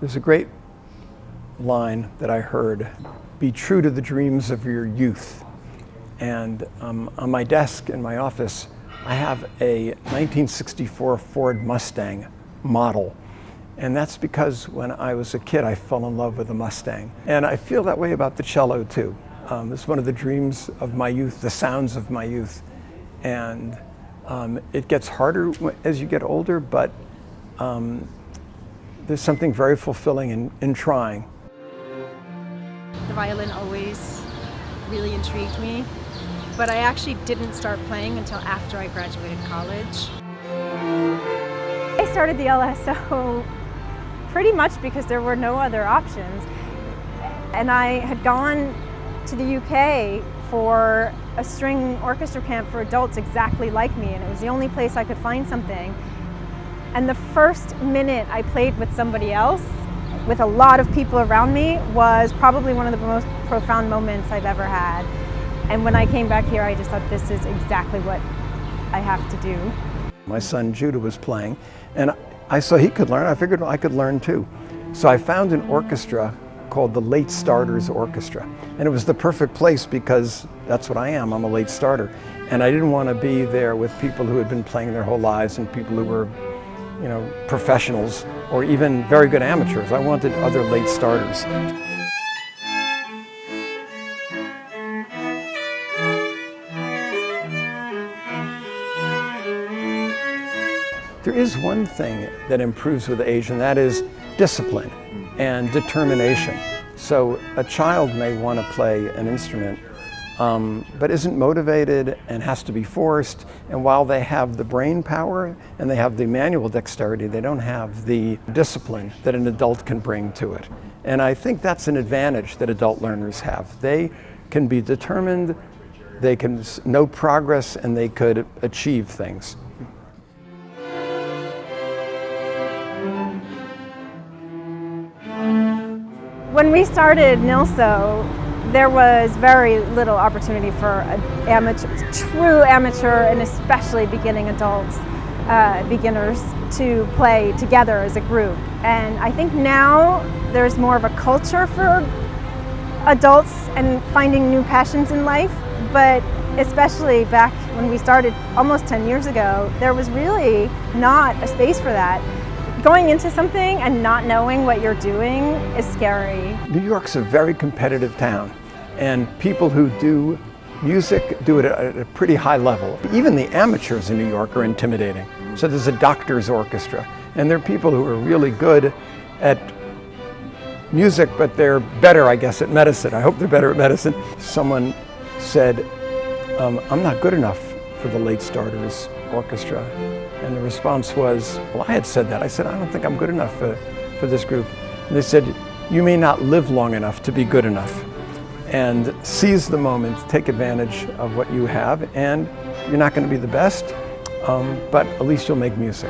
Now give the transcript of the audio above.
There's a great line that I heard, "Be true to the dreams of your youth." And on my desk in my office, I have a 1964 Ford Mustang model. And that's because when I was a kid, I fell in love with a Mustang. And I feel that way about the cello too. It's one of the dreams of my youth, the sounds of my youth. And it gets harder as you get older, but there's something very fulfilling in trying. The violin always really intrigued me, but I actually didn't start playing until after I graduated college. I started the LSO pretty much because there were no other options. And I had gone to the UK for a string orchestra camp for adults exactly like me, and it was the only place I could find something. And the first minute I played with somebody else, with a lot of people around me, was probably one of the most profound moments I've ever had. And when I came back here, I just thought, this is exactly what I have to do. My son Judah was playing, and I saw he could learn. I figured I could learn too. So I found an orchestra called the Late Starters Orchestra. And it was the perfect place because that's what I am. I'm a late starter. And I didn't want to be there with people who had been playing their whole lives and people who were, professionals or even very good amateurs. I wanted other late starters. There is one thing that improves with age, and that is discipline and determination. So a child may want to play an instrument, but isn't motivated and has to be forced. And while they have the brain power and they have the manual dexterity, they don't have the discipline that an adult can bring to it. And I think that's an advantage that adult learners have. They can be determined, they can know progress, and they could achieve things. When we started Nilso, there was very little opportunity for true amateur and especially beginning adults, beginners, to play together as a group. And I think now there's more of a culture for adults and finding new passions in life, but especially back when we started almost 10 years ago, there was really not a space for that. Going into something and not knowing what you're doing is scary. New York's a very competitive town, and people who do music do it at a pretty high level. Even the amateurs in New York are intimidating. So there's a doctor's orchestra, and there are people who are really good at music, but they're better, I guess, at medicine. I hope they're better at medicine. Someone said, I'm not good enough for the Late Starters Orchestra. And the response was, well, I had said that. I said, I don't think I'm good enough for this group. And they said, you may not live long enough to be good enough. And seize the moment, take advantage of what you have, and you're not going to be the best, but at least you'll make music.